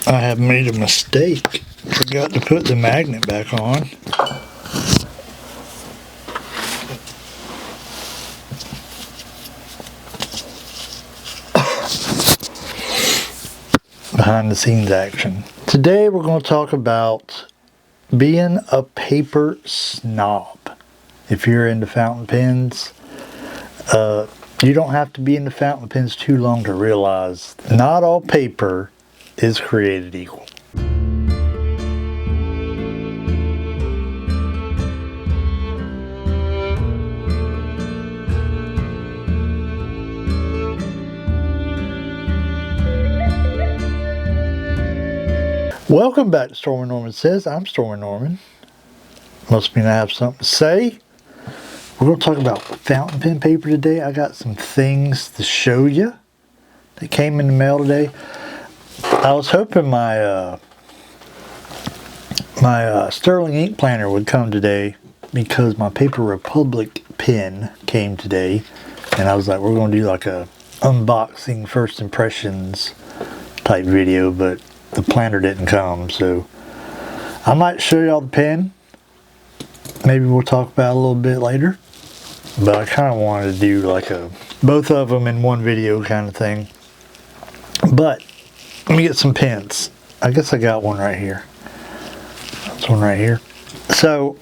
I have made a mistake. Forgot to put the magnet back on. Behind the scenes action. Today we're going to talk about being a paper snob. If you're into fountain pens, you don't have to be into fountain pens too long to realize not all paper is created equal. Welcome back to Stormin Norman Says. I'm Stormin Norman. Must mean I have something to say. We're going to talk about fountain pen paper today. I got some things to show you that came in the mail today. I was hoping my Sterling ink planner would come today because my Paper Republic pen came today, and I was like, we're going to do like a unboxing first impressions type video, but the planner didn't come, so I might show y'all the pen. Maybe we'll talk about it a little bit later, but I kind of wanted to do like a both of them in one video kind of thing. But let me get some pens. I guess I got one right here. That's one right here. So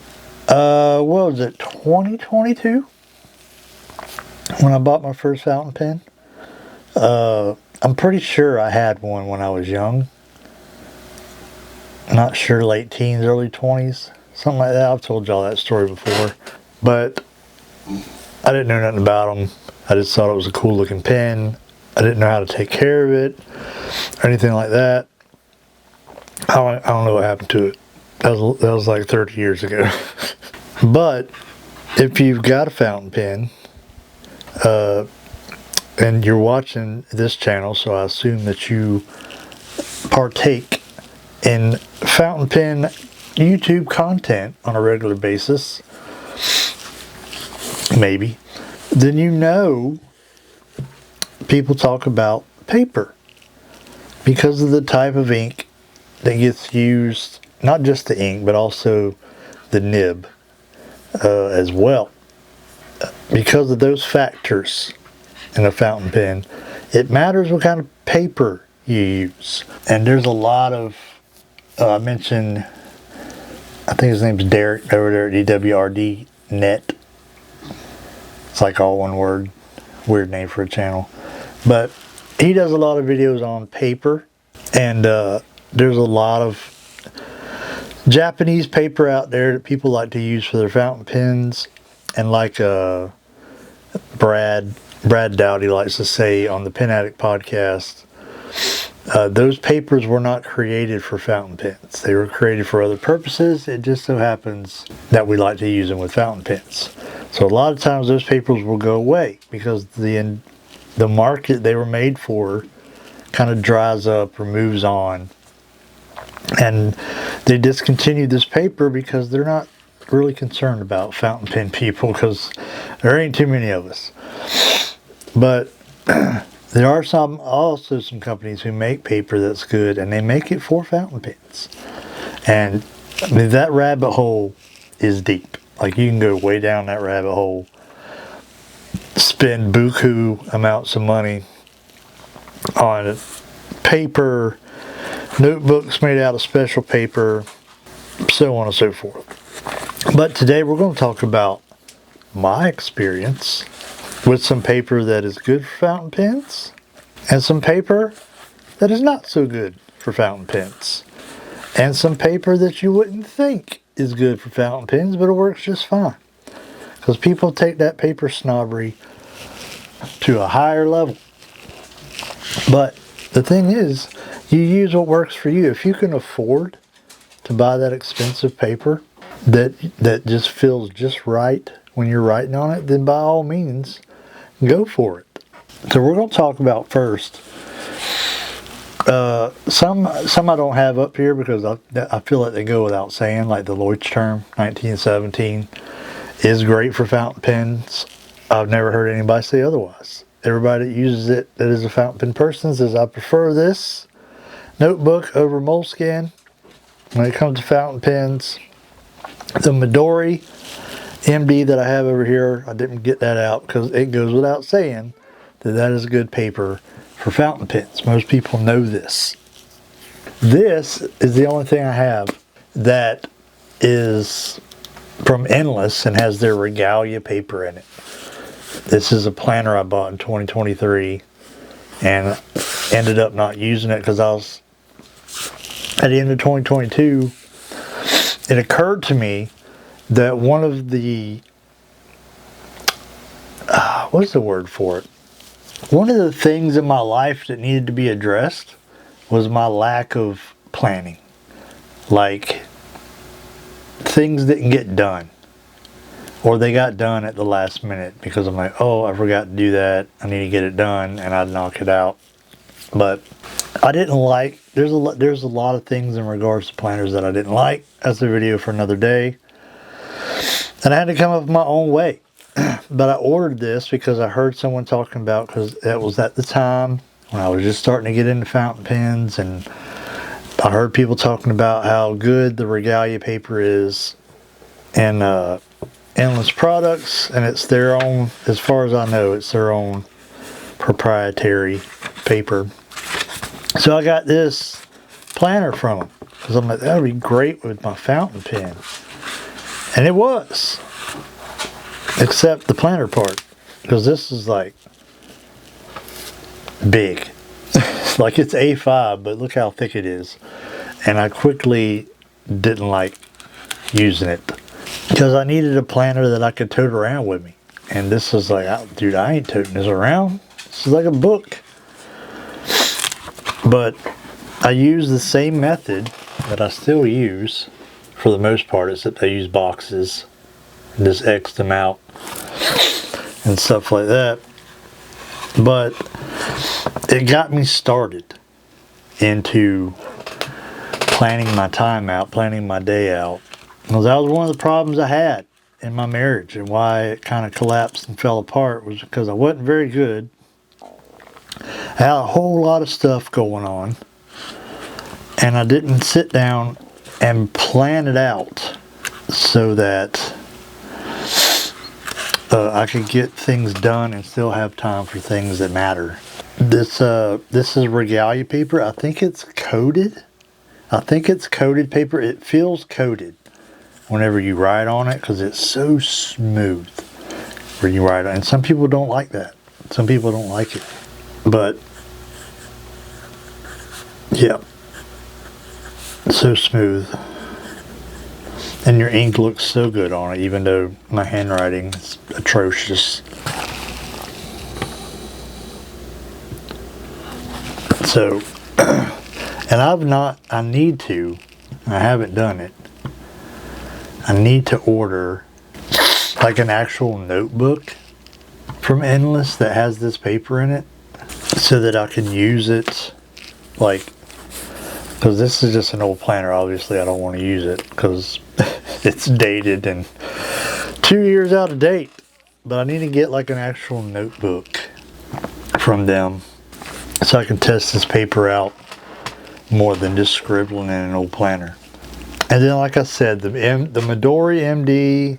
what was it, 2022 when I bought my first fountain pen? I'm pretty sure I had one when I was young. Not sure, late teens, early 20s, something like that. I've told y'all that story before, but I didn't know nothing about them. I just thought it was a cool looking pen. I didn't know how to take care of it or anything like that. I don't know what happened to it. That was like 30 years ago. But if you've got a fountain pen, and you're watching this channel, so I assume that you partake in fountain pen YouTube content on a regular basis, maybe, then you know people talk about paper because of the type of ink that gets used, not just the ink, but also the nib as well. Because of those factors in a fountain pen, it matters what kind of paper you use. And there's a lot of I mentioned, I think his name's Derek over there at DWRD Net. It's like all one word. Weird name for a channel. But he does a lot of videos on paper. And there's a lot of Japanese paper out there that people like to use for their fountain pens. And like Brad Dowdy likes to say on the Pen Addict podcast, those papers were not created for fountain pens. They were created for other purposes. It just so happens that we like to use them with fountain pens. So a lot of times those papers will go away because the market they were made for kind of dries up or moves on. And they discontinued this paper because they're not really concerned about fountain pen people because there ain't too many of us. But there are also some companies who make paper that's good, and they make it for fountain pens. And I mean, that rabbit hole is deep. Like, you can go way down that rabbit hole, spend buku amounts of money on paper, notebooks made out of special paper, so on and so forth. But today we're going to talk about my experience with some paper that is good for fountain pens and some paper that is not so good for fountain pens, and some paper that you wouldn't think is good for fountain pens, but it works just fine because people take that paper snobbery to a higher level. But the thing is, you use what works for you. If you can afford to buy that expensive paper that just feels just right when you're writing on it, then by all means go for it. So we're going to talk about first some I don't have up here because I feel like they go without saying, like the Leuchtturm 1917 is great for fountain pens. I've never heard anybody say otherwise. Everybody that uses it that is a fountain pen person says, I prefer this notebook over moleskin when it comes to fountain pens. The Midori MD that I have over here, I didn't get that out because it goes without saying that that is good paper for fountain pens. Most people know this. This is the only thing I have that is from Endless and has their Regalia paper in it. This is a planner I bought in 2023 and ended up not using it because I was at the end of 2022. It occurred to me that one of the what's the word for it? One of the things in my life that needed to be addressed was my lack of planning. Like, things didn't get done, or they got done at the last minute because I'm like, oh, I forgot to do that, I need to get it done, and I'd knock it out. But I didn't like, there's a lot of things in regards to planners that I didn't like. That's a video for another day, and I had to come up with my own way. But I ordered this because I heard someone talking about, because it was at the time when I was just starting to get into fountain pens, and I heard people talking about how good the Regalia paper is and Endless products, and it's their own, as far as I know, it's their own proprietary paper. So I got this planner from them because I'm like, that would be great with my fountain pen. And it was, except the planner part, because this is like big. Like, it's A5, but look how thick it is. And I quickly didn't like using it because I needed a planner that I could tote around with me. And this is like, dude, I ain't toting this around. This is like a book. But I use the same method that I still use for the most part, except I use boxes and just X them out and stuff like that. But it got me started into planning my time out, planning my day out. Because that was one of the problems I had in my marriage, and why it kind of collapsed and fell apart was because I wasn't very good. I had a whole lot of stuff going on, and I didn't sit down and plan it out so that I could get things done and still have time for things that matter. This is Regalia paper. I think it's coated. I think it's coated paper. It feels coated whenever you write on it because it's so smooth when you write on it. And some people don't like that. Some people don't like it. But yeah, it's so smooth. And your ink looks so good on it, even though my handwriting is atrocious. So, and I haven't done it. I need to order like an actual notebook from Endless that has this paper in it so that I can use it, like, because this is just an old planner. Obviously I don't want to use it because it's dated and 2 years out of date. But I need to get like an actual notebook from them so I can test this paper out more than just scribbling in an old planner. And then, like I said, the Midori MD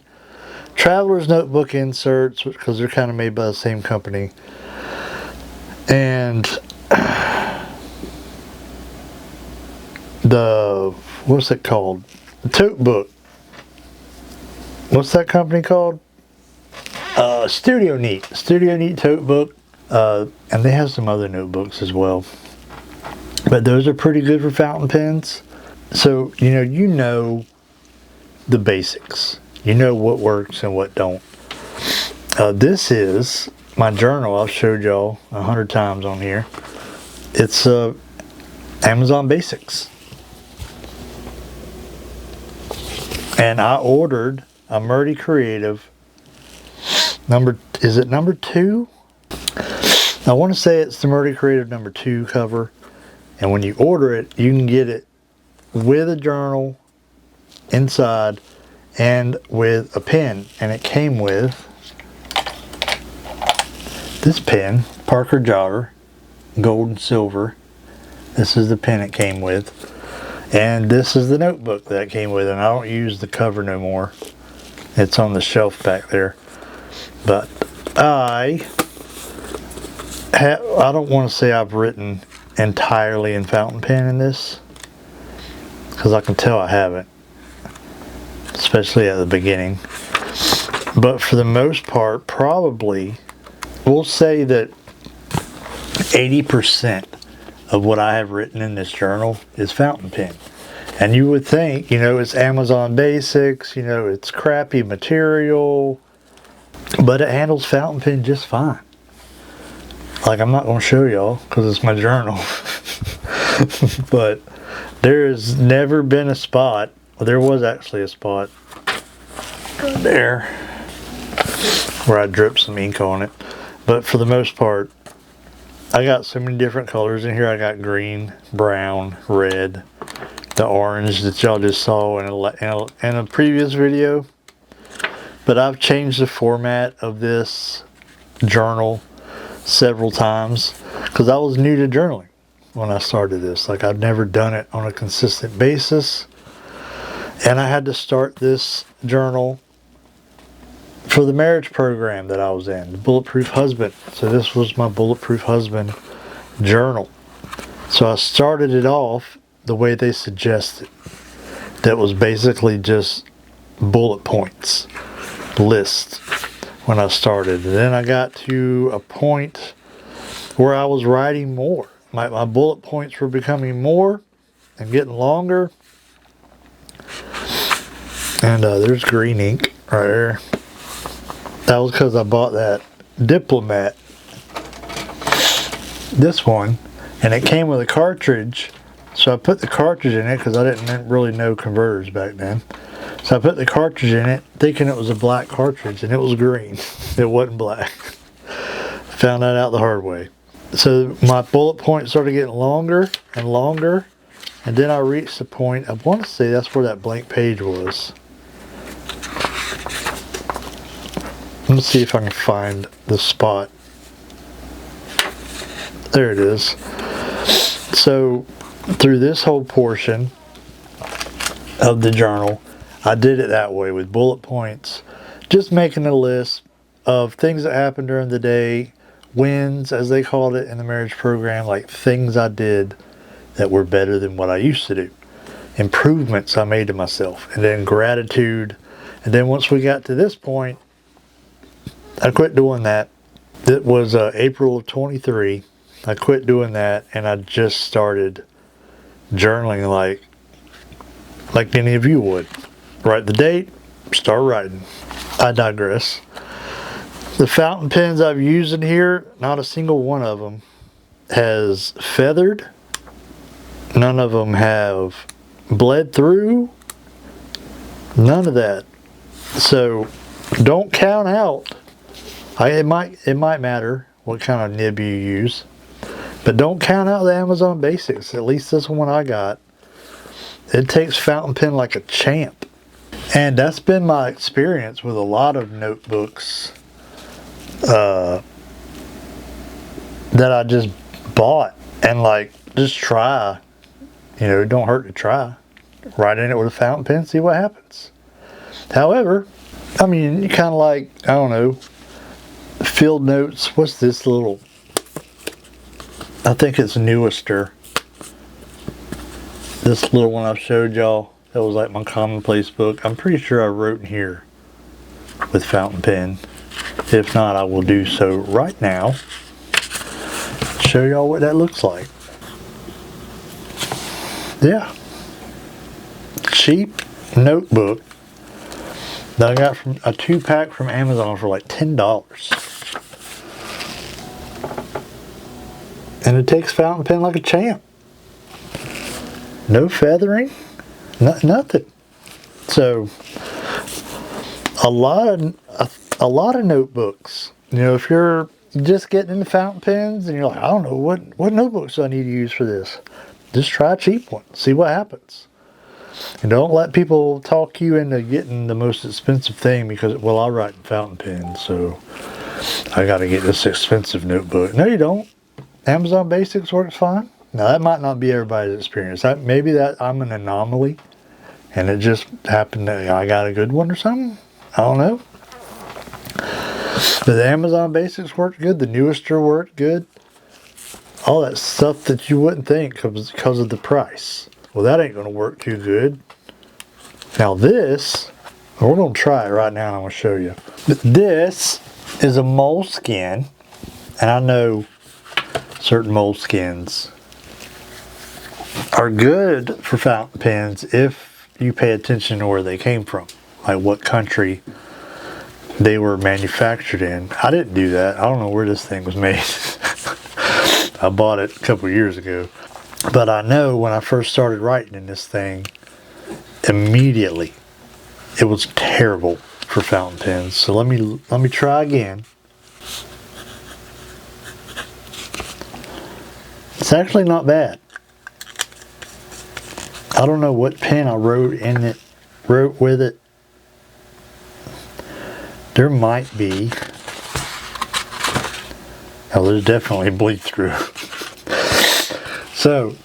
Traveler's Notebook inserts, because they're kind of made by the same company. And what's it called? The tote book. What's that company called? Studio Neat tote book. And they have some other notebooks as well. But those are pretty good for fountain pens. So, you know the basics. You know what works and what don't. This is my journal. I've showed y'all 100 times on here. It's Amazon Basics. And I ordered a Murdy Creative is it number 2? I want to say it's the Murdy Creative number 2 cover. And when you order it, you can get it with a journal inside and with a pen. And it came with this pen, Parker Jotter, gold and silver. This is the pen it came with. And this is the notebook that it came with. And I don't use the cover no more. It's on the shelf back there. But I don't want to say I've written entirely in fountain pen in this, because I can tell I haven't, especially at the beginning. But for the most part, probably, we'll say that 80% of what I have written in this journal is fountain pen. And you would think, you know, it's Amazon Basics, you know, it's crappy material, but it handles fountain pen just fine. Like, I'm not going to show y'all because it's my journal. But there has never been a spot, well, there was actually a spot right there where I dripped some ink on it. But for the most part, I got so many different colors in here. I got green, brown, red, the orange that y'all just saw in a previous video. But I've changed the format of this journal several times because I was new to journaling when I started this. Like, I've never done it on a consistent basis. And I had to start this journal for the marriage program that I was in, the Bulletproof Husband. So this was my Bulletproof Husband journal. So I started it off the way they suggested. That was basically just bullet points, list, when I started. And then I got to a point where I was writing more. My bullet points were becoming more and getting longer. And there's green ink right there. That was because I bought that Diplomat, this one, and it came with a cartridge. So I put the cartridge in it because I didn't really know converters back then. So I put the cartridge in it thinking it was a black cartridge, and it was green. It wasn't black. Found that out the hard way. So my bullet points started getting longer and longer, and then I reached the point, I want to say that's where that blank page was. Let me see if I can find the spot. There it is. So through this whole portion of the journal, I did it that way with bullet points, just making a list of things that happened during the day, wins, as they called it in the marriage program, like things I did that were better than what I used to do, improvements I made to myself, and then gratitude. And then once we got to this point, I quit doing that. It was April of 23. I quit doing that, and I just started journaling like any of you would. Write the date, start writing. I digress. The fountain pens I've used in here, not a single one of them has feathered. None of them have bled through. None of that. So don't count out. It might matter what kind of nib you use, but don't count out the Amazon Basics. At least this one I got. It takes fountain pen like a champ. And that's been my experience with a lot of notebooks that I just bought, and like, just try, you know, it don't hurt to try. Write in it with a fountain pen, see what happens. However, I mean, you kind of like, I don't know, field notes. What's this little, I think it's Newister. This little one I've showed y'all, that was like my commonplace book. I'm pretty sure I wrote in here with fountain pen. If not, I will do so right now. Show y'all what that looks like. Yeah. Cheap notebook that I got from a 2-pack from Amazon for like $10. And it takes fountain pen like a champ. No feathering, nothing. So a lot of notebooks. You know, if you're just getting into fountain pens and you're like, I don't know what notebooks do I need to use for this. Just try a cheap one. See what happens. And don't let people talk you into getting the most expensive thing because, well, I write in fountain pen, so I got to get this expensive notebook. No, you don't. Amazon Basics works fine. Now that might not be everybody's experience. Maybe that I'm an anomaly and it just happened that I got a good one or something. I don't know. But the Amazon Basics worked good. The Newister worked good. All that stuff that you wouldn't think because of the price. Well, that ain't going to work too good. Now this, we're going to try it right now and I'm going to show you. This is a moleskin. And I know certain moleskins are good for fountain pens if you pay attention to where they came from. Like what country they were manufactured in. I didn't do that. I don't know where this thing was made. I bought it a couple years ago. But I know when I first started writing in this thing, immediately it was terrible for fountain pens. So let me try again. It's actually not bad. I don't know what pen I wrote with it. There might be. Oh, there's definitely bleed through. So,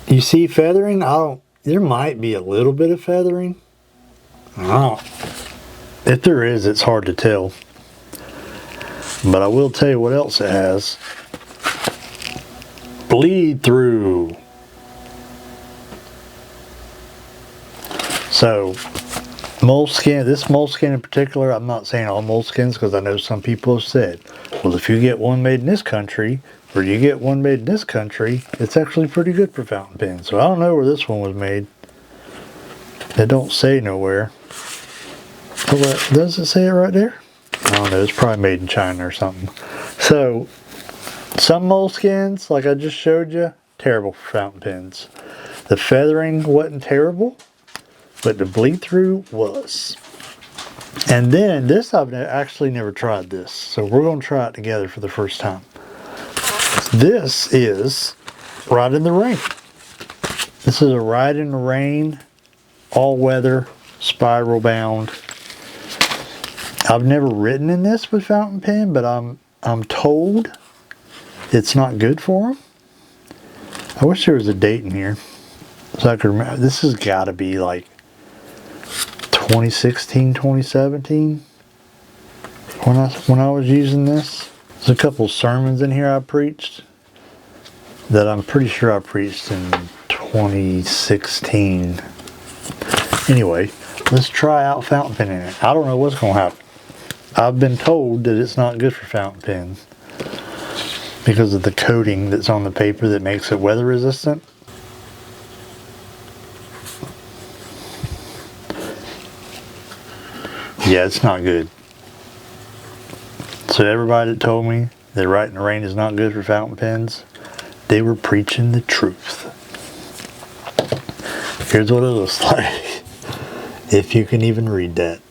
you see feathering? There might be a little bit of feathering. If there is, it's hard to tell. But I will tell you what else it has. Bleed through. So, moleskin, this moleskin in particular, I'm not saying all moleskins because I know some people have said, well, if you get one made in this country, or you get one made in this country, it's actually pretty good for fountain pens. So I don't know where this one was made. It don't say nowhere. Does it say it right there? I don't know, it's probably made in China or something. So, some moleskins, like I just showed you, terrible for fountain pens. The feathering wasn't terrible, but the bleed through was. And then this, I've actually never tried this. So we're going to try it together for the first time. This is Ride in the Rain. This is a Ride in the Rain, all weather, spiral bound. I've never written in this with fountain pen, but I'm told it's not good for them. I wish there was a date in here so I could remember. This has got to be like 2016, 2017 when I was using this. There's a couple sermons in here I preached that I'm pretty sure I preached in 2016. Anyway, let's try out fountain pen in it. I don't know what's going to happen. I've been told that it's not good for fountain pens because of the coating that's on the paper that makes it weather resistant. Yeah, it's not good. So everybody that told me that Ride in the Rain is not good for fountain pens, they were preaching the truth. Here's what it looks like, if you can even read that.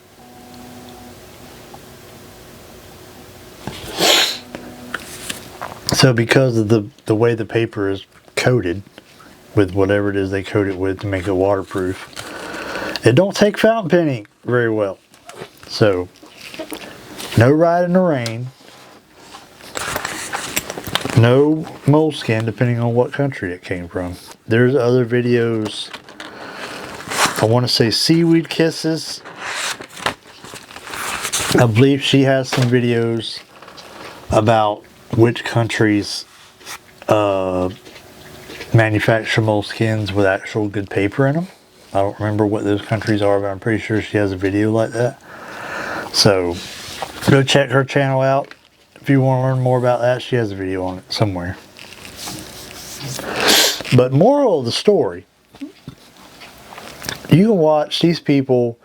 So because of the way the paper is coated with whatever it is they coat it with to make it waterproof, it don't take fountain pen ink very well. So, no Ride in the Rain, no moleskin, depending on what country it came from. There's other videos. I want to say Seaweed Kisses. I believe she has some videos about which countries manufacture moleskins with actual good paper in them. I don't remember what those countries are, but I'm pretty sure she has a video like that. So, go check her channel out. If you want to learn more about that, she has a video on it somewhere. But moral of the story, you can watch these people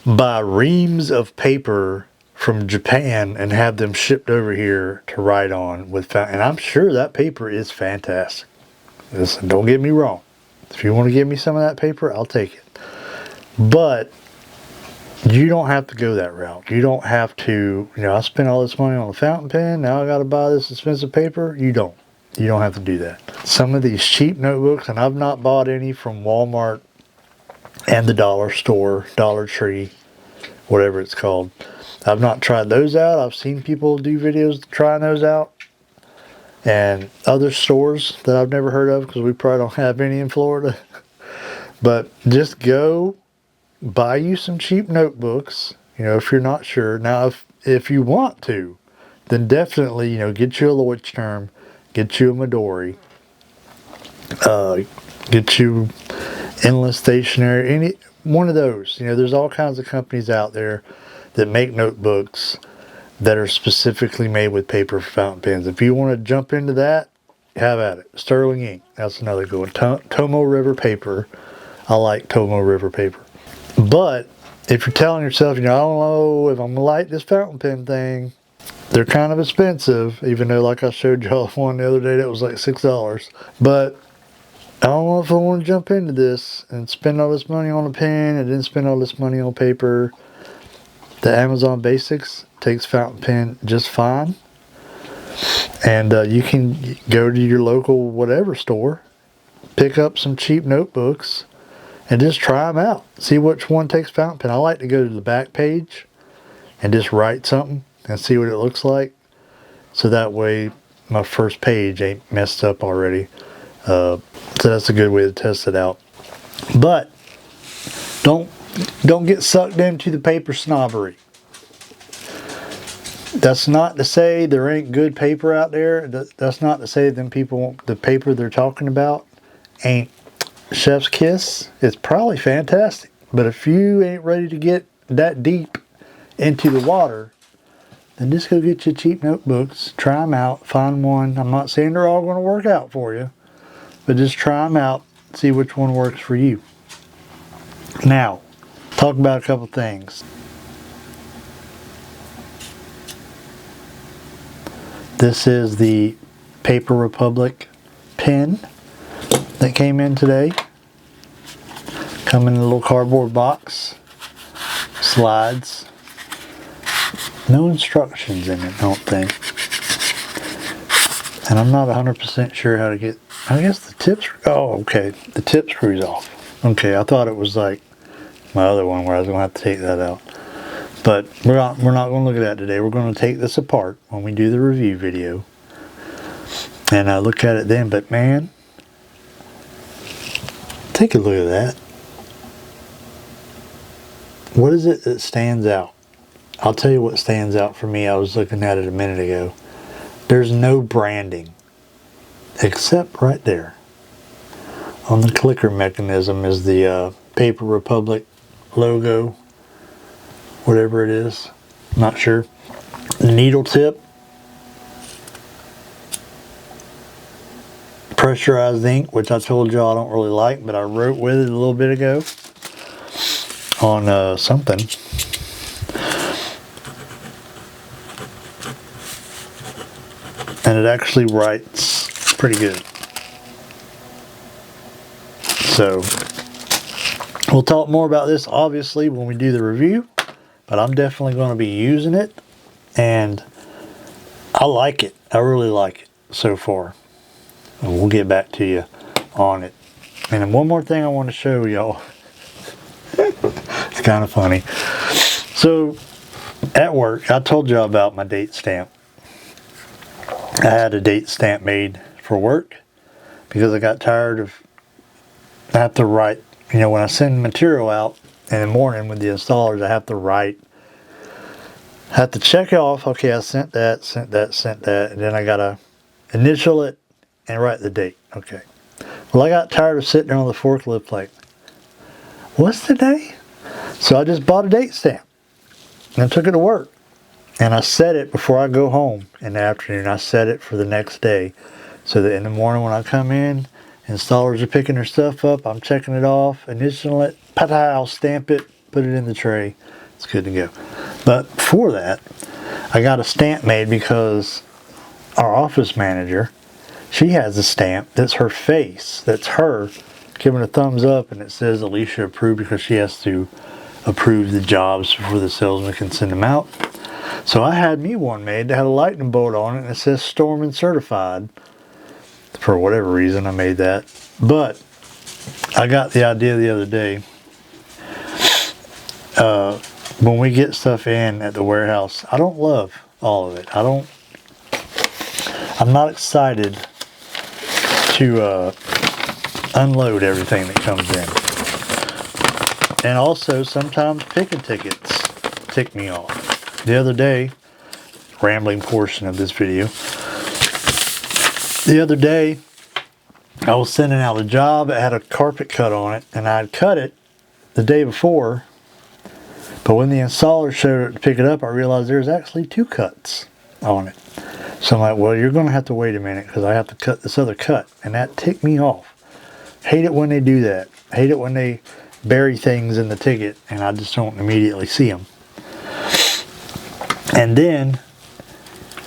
buy reams of paper from Japan and have them shipped over here to write on with fountain. And I'm sure that paper is fantastic. Listen, don't get me wrong. If you want to give me some of that paper, I'll take it. But you don't have to go that route. You don't have to, I spent all this money on a fountain pen, now I got to buy this expensive paper. You don't have to do that. Some of these cheap notebooks, and I've not bought any from Walmart and the dollar store, Dollar Tree, whatever it's called. I've not tried those out. I've seen people do videos trying those out. and other stores that I've never heard of because we probably don't have any in Florida. But just go buy you some cheap notebooks, you know, if you're not sure. Now, if you want to, then definitely, you know, get you a Leuchtturm, get you a Midori, get you Endless Stationery, any one of those. You know, there's all kinds of companies out there that make notebooks that are specifically made with paper for fountain pens. If you want to jump into that, have at it. Sterling ink, that's another good one. Tomo River paper. I like Tomo River paper. But if you're telling yourself, you know, I don't know if I'm gonna like this fountain pen thing, they're kind of expensive, even though, like I showed y'all one the other day that was like $6. But I don't know if I want to jump into this and spend all this money on a pen and then spend all this money on paper. The Amazon Basics takes fountain pen just fine. And you can go to your local whatever store, pick up some cheap notebooks, and just try them out. See which one takes fountain pen. I like to go to the back page and just write something and see what it looks like. So that way my first page ain't messed up already. So that's a good way to test it out. But don't get sucked into the paper snobbery. That's not to say there ain't good paper out there. That's not to say them people, the paper they're talking about ain't chef's kiss. It's probably fantastic. But if you ain't ready to get that deep into the water, then just go get your cheap notebooks, try them out, find one. I'm not saying they're all going to work out for you, but just try them out, see which one works for you. Now, talk about a couple things. This is the Paper Republic pen that came in today. Come in a little cardboard box. Slides. No instructions in it, I don't think. And I'm not 100% sure how to get, I guess the tip, oh, okay, the tip screws off. Okay, I thought it was like my other one where I was going to have to take that out. But we're not going to look at that today. We're going to take this apart when we do the review video. And I look at it then, but man, take a look at that. What is it that stands out? I'll tell you what stands out for me. I was looking at it a minute ago. There's no branding, except right there. On the clicker mechanism is the Paper Republic logo. Whatever it is, not sure. The needle tip, pressurized ink, which I told y'all I don't really like, but I wrote with it a little bit ago on something. And it actually writes pretty good. So we'll talk more about this obviously when we do the review. But I'm definitely going to be using it, and I like it. I really like it so far. And we'll get back to you on it. And then one more thing I want to show y'all. It's kind of funny. So at work, I told y'all about my date stamp. I had a date stamp made for work because I got tired of I have to write, you know, when I send material out in the morning with the installers, I have to check off, okay, I sent that, and then I gotta initial it and write the date. Okay. Well, I got tired of sitting there on the forklift like, what's the day? So I just bought a date stamp and I took it to work. And I set it before I go home in the afternoon. I set it for the next day so that in the morning when I come in, installers are picking their stuff up, I'm checking it off, initial it, I'll stamp it, put it in the tray. It's good to go. But for that, I got a stamp made because our office manager, she has a stamp that's her face, that's her giving a thumbs up, and it says Alicia approved because she has to approve the jobs before the salesman can send them out. So I had me one made that had a lightning bolt on it and it says Stormin Certified. For whatever reason I made that. But I got the idea the other day. When we get stuff in at the warehouse, I don't love all of it. I I'm not excited to unload everything that comes in. And also, sometimes picking tickets tick me off. The other day, rambling portion of this video, the other day, I was sending out a job. It had a carpet cut on it, and I'd cut it the day before. But when the installer showed up to pick it up, I realized there's actually 2 cuts on it. So I'm like, well, you're going to have to wait a minute because I have to cut this other cut. And that ticked me off. Hate it when they do that. Hate it when they bury things in the ticket and I just don't immediately see them. And then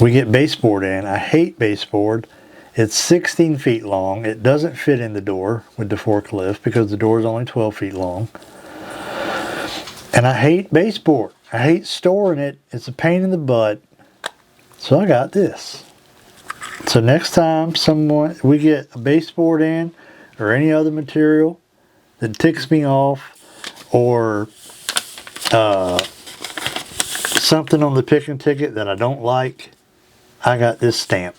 we get baseboard in. I hate baseboard. It's 16 feet long. It doesn't fit in the door with the forklift because the door is only 12 feet long. And I hate baseboard. I hate storing it. It's a pain in the butt. So I got this. So next time we get a baseboard in or any other material that ticks me off, or something on the picking ticket that I don't like, I got this stamp.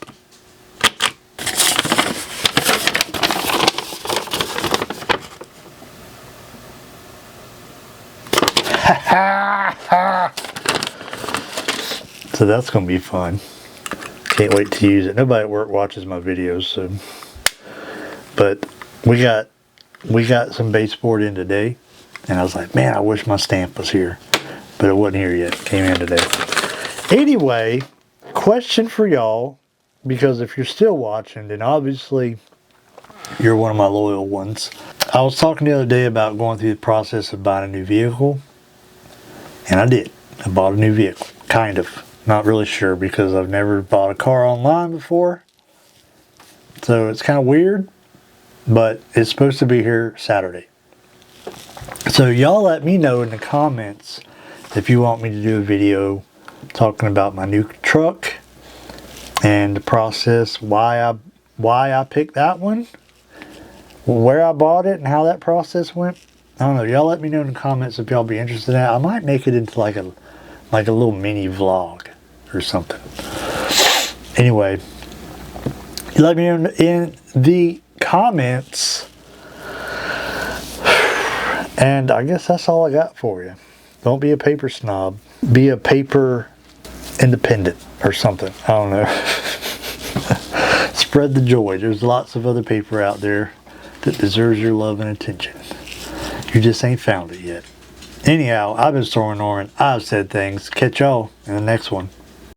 So that's going to be fun. Can't wait to use it. Nobody at work watches my videos, so. But we got some baseboard in today, and I was like, man, I wish my stamp was here, but it wasn't here yet. It came in today. Anyway, question for y'all, because if you're still watching, then obviously you're one of my loyal ones. I was talking the other day about going through the process of buying a new vehicle, and I did. I bought a new vehicle, kind of. Not really sure because I've never bought a car online before. So it's kind of weird, but it's supposed to be here Saturday. So y'all let me know in the comments if you want me to do a video talking about my new truck and the process, why I picked that one, where I bought it, and how that process went. I don't know. Y'all let me know in the comments if y'all be interested in that. I might make it into like a little mini vlog or something. Anyway, let me know in the comments. And I guess that's all I got for you. Don't be a paper snob. Be a paper independent or something. I don't know. Spread the joy. There's lots of other paper out there that deserves your love and attention. You just ain't found it yet. Anyhow, I've been Stormin Norman. I've said things. Catch y'all in the next one.